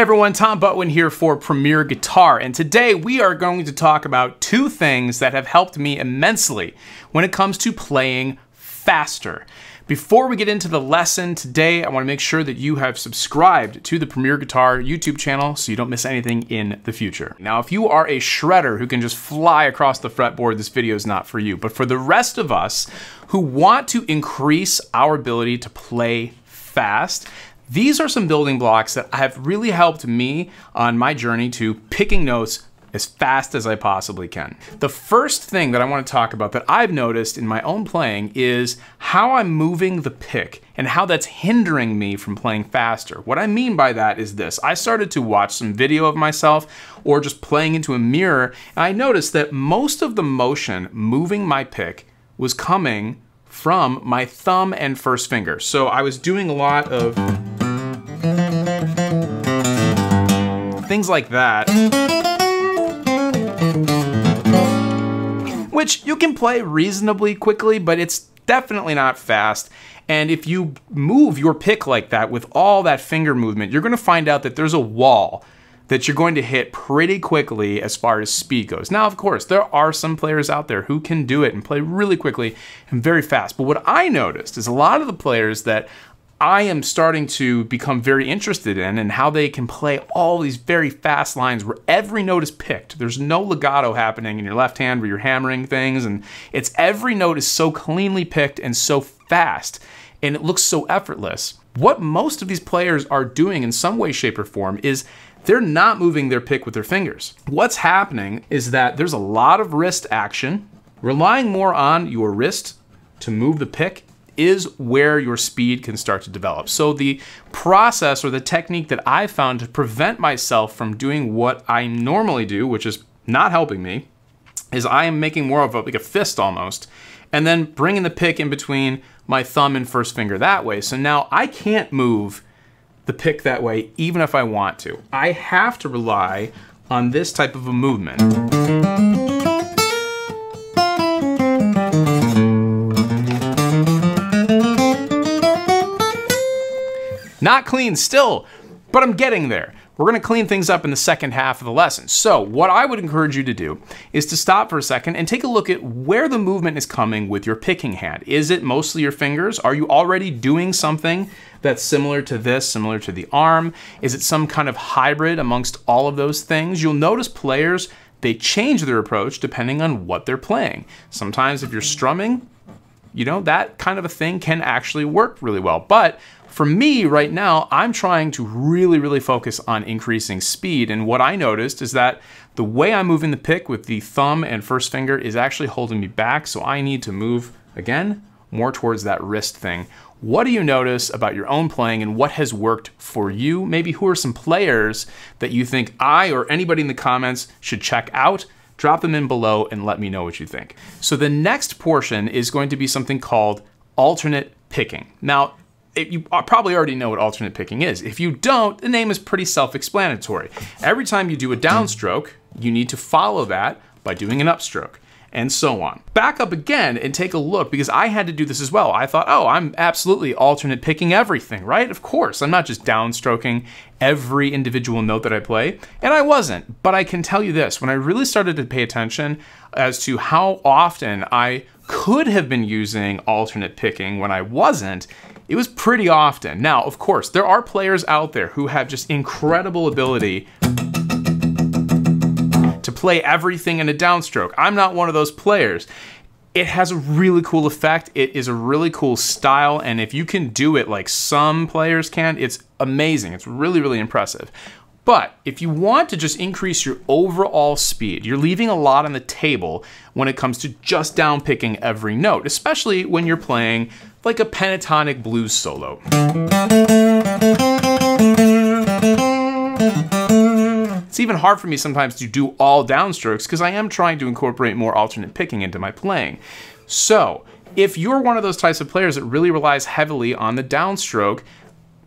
everyone, Tom Butwin here for Premier Guitar, and today we are going to talk about two things that have helped me immensely when it comes to playing faster. Before we get into the lesson today, I want to make sure that you have subscribed to the Premier Guitar YouTube channel so you don't miss anything in the future. Now, if you are a shredder who can just fly across the fretboard, this video is not for you. But for the rest of us who want to increase our ability to play fast, these are some building blocks that have really helped me on my journey to picking notes as fast as I possibly can. The first thing that I want to talk about that I've noticed in my own playing is how I'm moving the pick and how that's hindering me from playing faster. What I mean by that is this. I started to watch some video of myself or just playing into a mirror, and I noticed that most of the motion moving my pick was coming from my thumb and first finger. So I was doing a lot of things like that, which you can play reasonably quickly, but it's definitely not fast. And if you move your pick like that with all that finger movement, you're gonna find out that there's a wall that you're going to hit pretty quickly as far as speed goes. Now, of course, there are some players out there who can do it and play really quickly and very fast. But what I noticed is a lot of the players that I am starting to become very interested in and how they can play all these very fast lines where every note is picked. There's no legato happening in your left hand where you're hammering things, and it's every note is so cleanly picked and so fast, and it looks so effortless. What most of these players are doing in some way, shape, or form is they're not moving their pick with their fingers. What's happening is that there's a lot of wrist action. Relying more on your wrist to move the pick is where your speed can start to develop. So the process or the technique that I found to prevent myself from doing what I normally do, which is not helping me, is I am making more of like a fist almost, and then bringing the pick in between my thumb and first finger that way. So now I can't move the pick that way even if I want to. I have to rely on this type of a movement. Not clean still, but I'm getting there. We're gonna clean things up in the second half of the lesson. So what I would encourage you to do is to stop for a second and take a look at where the movement is coming with your picking hand. Is it mostly your fingers? Are you already doing something that's similar to this, similar to the arm? Is it some kind of hybrid amongst all of those things? You'll notice players, they change their approach depending on what they're playing. Sometimes if you're strumming, you know, that kind of a thing can actually work really well. But for me right now, I'm trying to really focus on increasing speed. And what I noticed is that the way I'm moving the pick with the thumb and first finger is actually holding me back. So I need to move, again, more towards that wrist thing. What do you notice about your own playing and what has worked for you? Maybe who are some players that you think I or anybody in the comments should check out? Drop them in below and let me know what you think. So the next portion is going to be something called alternate picking. Now, you probably already know what alternate picking is. If you don't, the name is pretty self-explanatory. Every time you do a downstroke, you need to follow that by doing an upstroke, and so on. Back up again and take a look, because I had to do this as well. I thought, oh, I'm absolutely alternate picking everything, right? Of course, I'm not just downstroking every individual note that I play, and I wasn't. But I can tell you this, when I really started to pay attention as to how often I could have been using alternate picking when I wasn't, it was pretty often. Now, of course, there are players out there who have just incredible ability to play everything in a downstroke. I'm not one of those players. It has a really cool effect. It is a really cool style, and if you can do it like some players can, it's amazing. It's really impressive. But if you want to just increase your overall speed, you're leaving a lot on the table when it comes to just down picking every note, especially when you're playing like a pentatonic blues solo. It's even hard for me sometimes to do all downstrokes because I am trying to incorporate more alternate picking into my playing. So if you're one of those types of players that really relies heavily on the downstroke,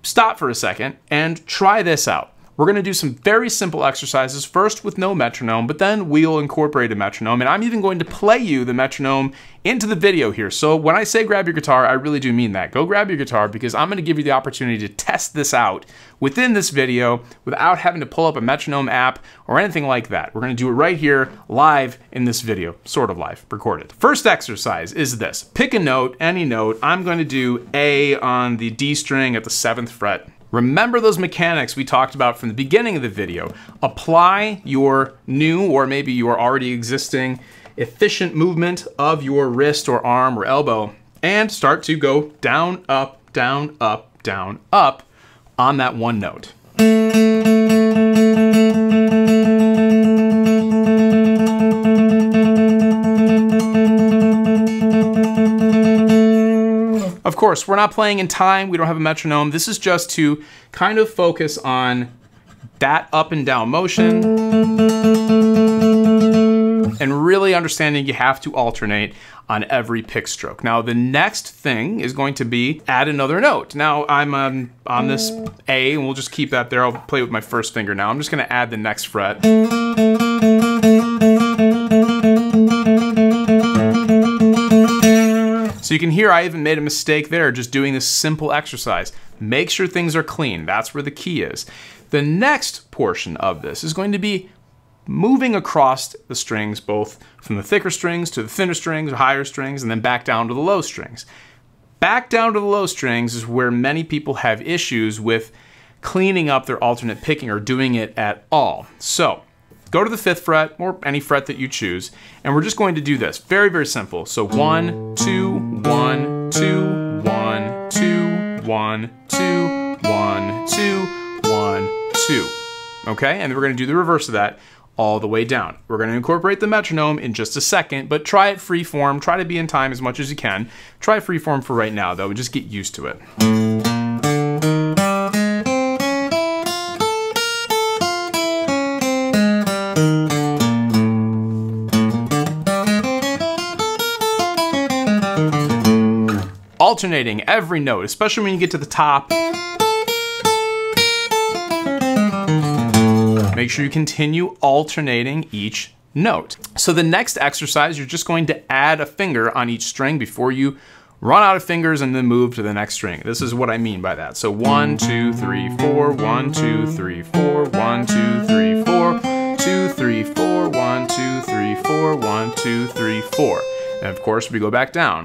stop for a second and try this out. we're gonna do some very simple exercises, first with no metronome, but then we'll incorporate a metronome, and I'm even going to play you the metronome into the video here. So when I say grab your guitar, I really do mean that. Go grab your guitar, because I'm gonna give you the opportunity to test this out within this video without having to pull up a metronome app or anything like that. We're gonna do it right here, live in this video, sort of live, recorded. First exercise is this. Pick a note, any note. I'm going to do A on the D string at the 7th fret. Remember those mechanics we talked about from the beginning of the video. Apply your new, or maybe your already existing, efficient movement of your wrist or arm or elbow, and start to go down, up, down, up, down, up on that one note. Of course, we're not playing in time, we don't have a metronome. This is just to kind of focus on that up and down motion and really understanding you have to alternate on every pick stroke. Now, the next thing is going to be add another note. Now, I'm on this A, and we'll just keep that there. I'll play with my first finger now. I'm just gonna add the next fret. So you can hear I even made a mistake there just doing this simple exercise. Make sure things are clean. That's where the key is. The next portion of this is going to be moving across the strings, both from the thicker strings to the thinner strings, higher strings, and then back down to the low strings. Back down to the low strings is where many people have issues with cleaning up their alternate picking or doing it at all. So go to the 5th fret, or any fret that you choose, and we're just going to do this. Very, very simple. So 1, 2, 1, 2, 1, 2, 1, 2, 1, 2, 1, 2. Okay, and then we're gonna do the reverse of that all the way down. We're gonna incorporate the metronome in just a second, but try it free form, try to be in time as much as you can. Try free form for right now though, just get used to it. Alternating every note, especially when you get to the top. Make sure you continue alternating each note. So the next exercise, you're just going to add a finger on each string before you run out of fingers and then move to the next string. This is what I mean by that. So 1, 2, 3, 4, 1, 2, 3, 4, 1, 2, 3, 4, 2, 3, 4, 1, 2, 3, 4, 1, 2, 3, 4. And of course, we go back down.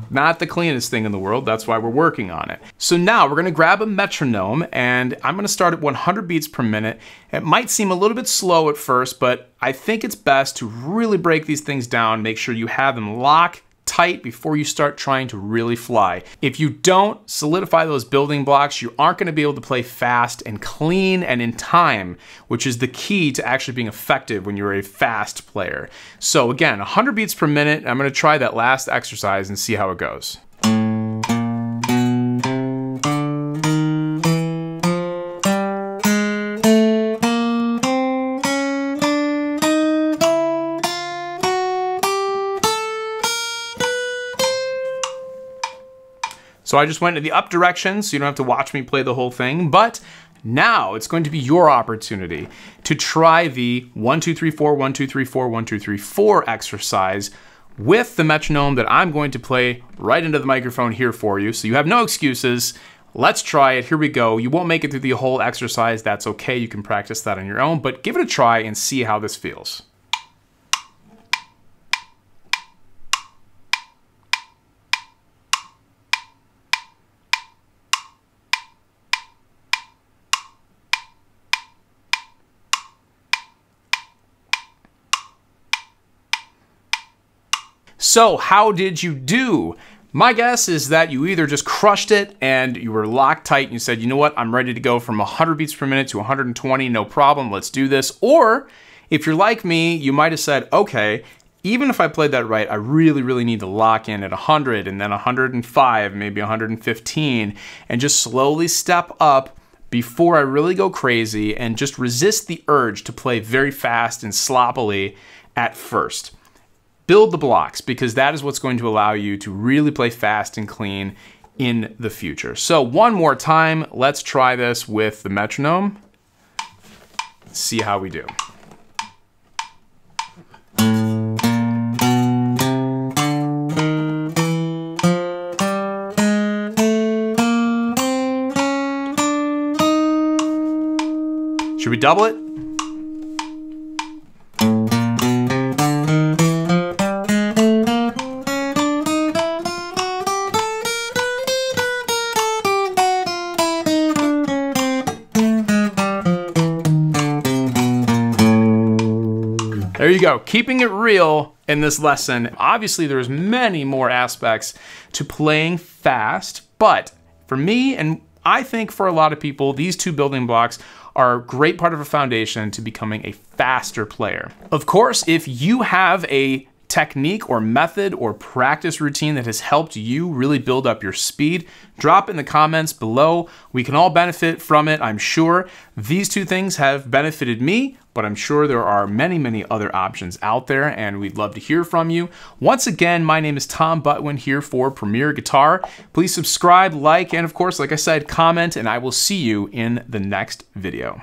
Not the cleanest thing in the world, that's why we're working on it. So now we're gonna grab a metronome, and I'm gonna start at 100 beats per minute. It might seem a little bit slow at first, but I think it's best to really break these things down, make sure you have them locked tight before you start trying to really fly. If you don't solidify those building blocks, you aren't going to be able to play fast and clean and in time, which is the key to actually being effective when you're a fast player. So again, 100 beats per minute. I'm going to try that last exercise and see how it goes. So I just went in the up direction, so you don't have to watch me play the whole thing, but now it's going to be your opportunity to try the 1, 2, 3, 4, 1, 2, 3, 4, 1, 2, 3, 4 exercise with the metronome that I'm going to play right into the microphone here for you. So you have no excuses. Let's try it. Here we go. You won't make it through the whole exercise. That's okay. You can practice that on your own, but give it a try and see how this feels. So how did you do? My guess is that you either just crushed it and you were locked tight and you said, you know what, I'm ready to go from 100 beats per minute to 120, no problem, let's do this. Or if you're like me, you might have said, okay, even if I played that right, I really need to lock in at 100 and then 105, maybe 115, and just slowly step up before I really go crazy and just resist the urge to play very fast and sloppily at first. build the blocks, because that is what's going to allow you to really play fast and clean in the future. So one more time, let's try this with the metronome. See how we do. Should we double it? There you go, keeping it real in this lesson. Obviously, there's many more aspects to playing fast, but for me, and I think for a lot of people, these two building blocks are a great part of a foundation to becoming a faster player. Of course, if you have a technique or method or practice routine that has helped you really build up your speed, drop it in the comments below. We can all benefit from it, I'm sure. These two things have benefited me, but I'm sure there are many, many other options out there, and we'd love to hear from you. Once again, my name is Tom Butwin here for Premier Guitar. Please subscribe, like, and of course, like I said, comment, and I will see you in the next video.